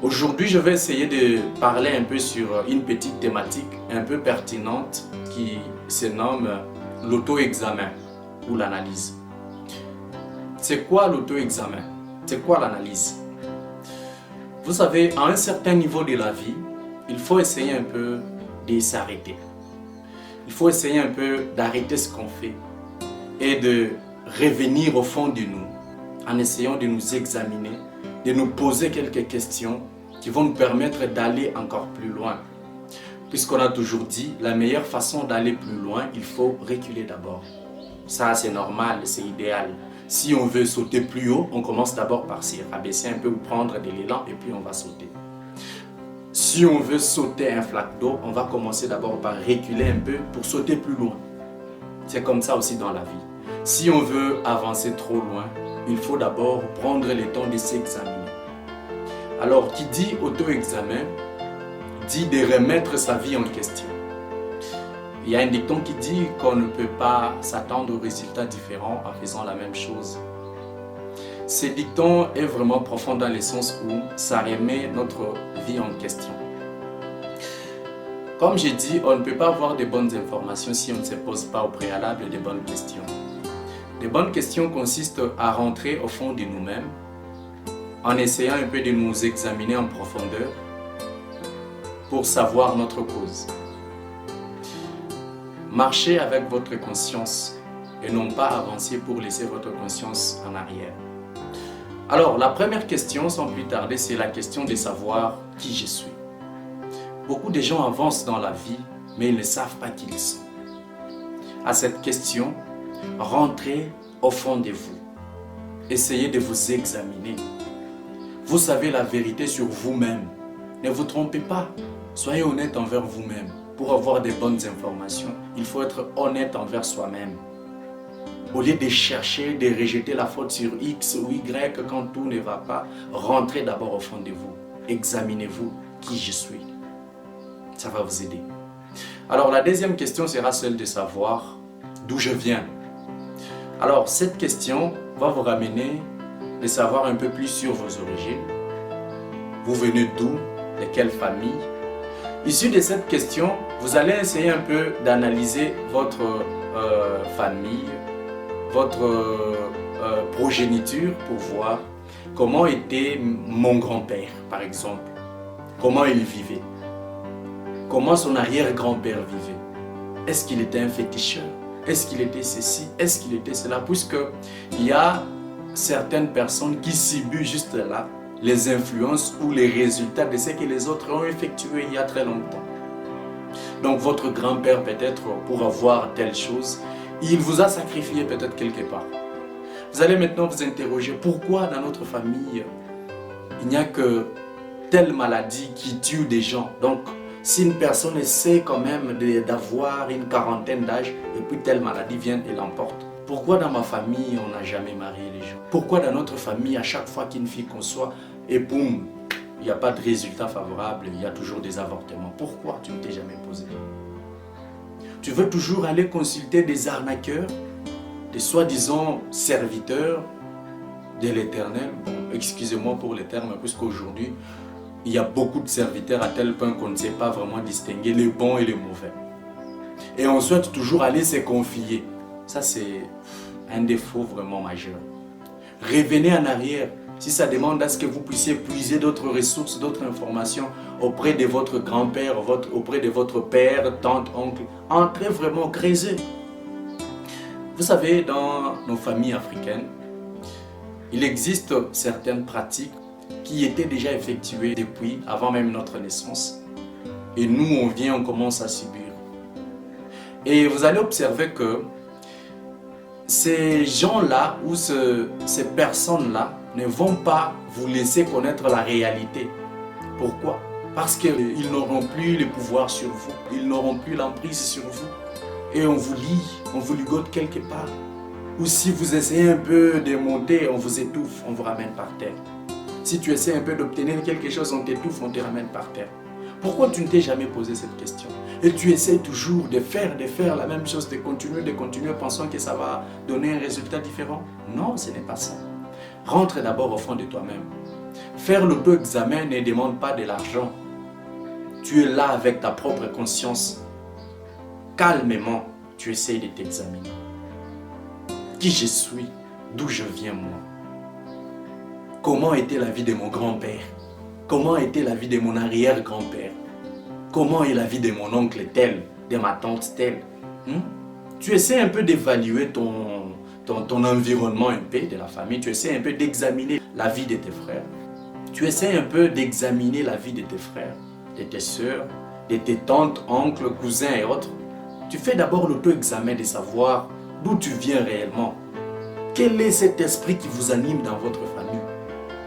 Aujourd'hui, je vais essayer de parler un peu sur une petite thématique un peu pertinente qui se nomme l'auto-examen ou l'analyse. C'est quoi l'auto-examen? C'est quoi l'analyse? Vous savez, à un certain niveau de la vie, il faut essayer un peu de s'arrêter. Il faut essayer un peu d'arrêter ce qu'on fait et de revenir au fond de nous en essayant de nous examiner, de nous poser quelques questions qui vont nous permettre d'aller encore plus loin. Puisqu'on a toujours dit, la meilleure façon d'aller plus loin, il faut reculer d'abord. Ça, c'est normal, c'est idéal. Si on veut sauter plus haut, on commence d'abord par s'y rabaisser un peu ou prendre de l'élan et puis on va sauter. Si on veut sauter un flaque d'eau, on va commencer d'abord par reculer un peu pour sauter plus loin. C'est comme ça aussi dans la vie. Si on veut avancer trop loin, il faut d'abord prendre le temps de s'examiner. Alors, qui dit auto-examen, dit de remettre sa vie en question. Il y a un dicton qui dit qu'on ne peut pas s'attendre aux résultats différents en faisant la même chose. Ce dicton est vraiment profond dans le sens où ça remet notre vie en question. Comme j'ai dit, on ne peut pas avoir de bonnes informations si on ne se pose pas au préalable de bonnes questions. Les bonnes questions consistent à rentrer au fond de nous-mêmes en essayant un peu de nous examiner en profondeur pour savoir notre cause. Marchez avec votre conscience et non pas avancer pour laisser votre conscience en arrière. Alors, la première question, sans plus tarder, c'est la question de savoir qui je suis. Beaucoup de gens avancent dans la vie, mais ils ne savent pas qui ils sont. À cette question, rentrez au fond de vous. Essayez de vous examiner. Vous savez la vérité sur vous-même. Ne vous trompez pas. Soyez honnête envers vous-même. Pour avoir de bonnes informations, il faut être honnête envers soi-même. Au lieu de chercher, de rejeter la faute sur X ou Y quand tout ne va pas, rentrez d'abord au fond de vous. Examinez-vous qui je suis. Ça va vous aider. Alors la deuxième question sera celle de savoir d'où je viens. Alors cette question va vous ramener de savoir un peu plus sur vos origines. Vous venez d'où? De quelle famille? Issu de cette question, vous allez essayer un peu d'analyser votre famille, votre progéniture pour voir comment était mon grand-père, par exemple. Comment il vivait. Comment son arrière-grand-père vivait. Est-ce qu'il était un féticheur? Est-ce qu'il était ceci? Est-ce qu'il était cela? Puisqu'il y a certaines personnes qui subissent juste là les influences ou les résultats de ce que les autres ont effectué il y a très longtemps. Donc votre grand-père peut-être pour avoir telle chose, il vous a sacrifié peut-être quelque part. Vous allez maintenant vous interroger pourquoi dans notre famille il n'y a que telle maladie qui tue des gens. Donc si une personne essaie quand même d'avoir une quarantaine d'âge et puis telle maladie vient et l'emporte. Pourquoi dans ma famille on n'a jamais marié les gens? Pourquoi dans notre famille à chaque fois qu'une fille conçoit et boum, il n'y a pas de résultat favorable, il y a toujours des avortements? Pourquoi tu ne t'es jamais posé? Tu veux toujours aller consulter des arnaqueurs, des soi-disant serviteurs de l'Éternel? Bon, excusez-moi pour les termes, puisqu'aujourd'hui, il y a beaucoup de serviteurs à tel point qu'on ne sait pas vraiment distinguer les bons et les mauvais. Et on souhaite toujours aller se confier. Ça, c'est un défaut vraiment majeur. Revenez en arrière. Si ça demande à ce que vous puissiez puiser d'autres ressources, d'autres informations auprès de votre grand-père, auprès de votre père, tante, oncle, entrez vraiment, creusez. Vous savez, dans nos familles africaines, il existe certaines pratiques qui étaient déjà effectuées depuis avant même notre naissance. Et nous, on commence à subir. Et vous allez observer que ces gens-là ou ces personnes-là ne vont pas vous laisser connaître la réalité. Pourquoi? Parce qu'ils n'auront plus le pouvoir sur vous, ils n'auront plus l'emprise sur vous. Et on vous lie, on vous ligote quelque part. Ou si vous essayez un peu de monter, on vous étouffe, on vous ramène par terre. Si tu essaies un peu d'obtenir quelque chose, on t'étouffe, on te ramène par terre. Pourquoi tu ne t'es jamais posé cette question? Et tu essaies toujours de faire la même chose, de continuer, pensant que ça va donner un résultat différent? Non, ce n'est pas ça. Rentre d'abord au fond de toi-même. Faire l'auto-examen ne demande pas de l'argent. Tu es là avec ta propre conscience. Calmement, tu essayes de t'examiner. Qui je suis? D'où je viens moi? Comment était la vie de mon grand-père? Comment était la vie de mon arrière-grand-père? Comment est la vie de mon oncle tel, de ma tante telle? Tu essaies un peu d'évaluer ton environnement un peu de la famille. Tu essaies un peu d'examiner la vie de tes frères. Tu essaies un peu d'examiner la vie de tes frères, de tes soeurs, de tes tantes, oncles, cousins et autres. Tu fais d'abord l'auto-examen de savoir d'où tu viens réellement. Quel est cet esprit qui vous anime dans votre famille?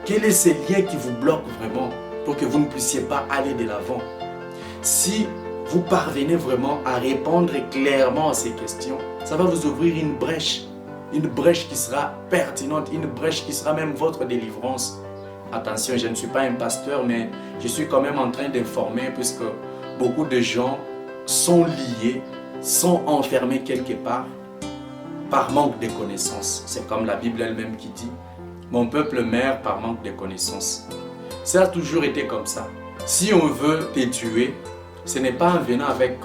Quel est ce lien qui vous bloque vraiment pour que vous ne puissiez pas aller de l'avant? Si vous parvenez vraiment à répondre clairement à ces questions, ça va vous ouvrir une brèche qui sera pertinente, une brèche qui sera même votre délivrance. Attention, je ne suis pas un pasteur, mais je suis quand même en train d'informer puisque beaucoup de gens sont liés, sont enfermés quelque part par manque de connaissances. C'est comme la Bible elle-même qui dit « Mon peuple meurt par manque de connaissances ». Ça a toujours été comme ça. Si on veut te tuer, ce n'est pas en venant avec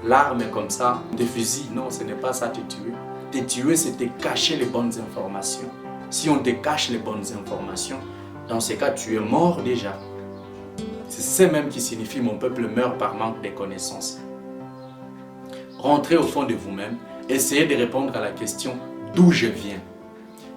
l'arme comme ça, des fusils. Non, ce n'est pas ça te tuer. Te tuer, c'est te cacher les bonnes informations. Si on te cache les bonnes informations, dans ce cas, tu es mort déjà. C'est ce même qui signifie « Mon peuple meurt par manque de connaissances ». Rentrez au fond de vous-même, essayez de répondre à la question « D'où je viens ?»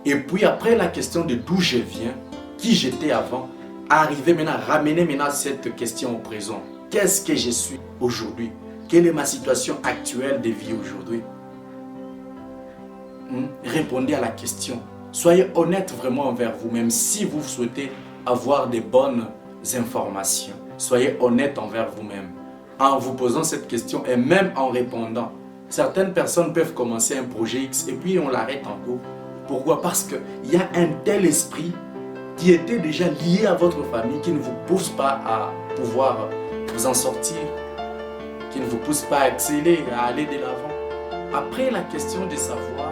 Et puis après la question de « D'où je viens ?» Qui j'étais avant? Arrivez maintenant, ramenez maintenant cette question au présent. Qu'est-ce que je suis aujourd'hui? Quelle est ma situation actuelle de vie aujourd'hui? Répondez à la question. Soyez honnête vraiment envers vous-même si vous souhaitez avoir des bonnes informations. Soyez honnête envers vous-même en vous posant cette question et même en répondant. Certaines personnes peuvent commencer un projet X et puis on l'arrête en cours. Pourquoi? Parce qu'il y a un tel esprit qui était déjà lié à votre famille qui ne vous pousse pas à pouvoir vous en sortir, qui ne vous pousse pas à exceller, à aller de l'avant. Après la question de savoir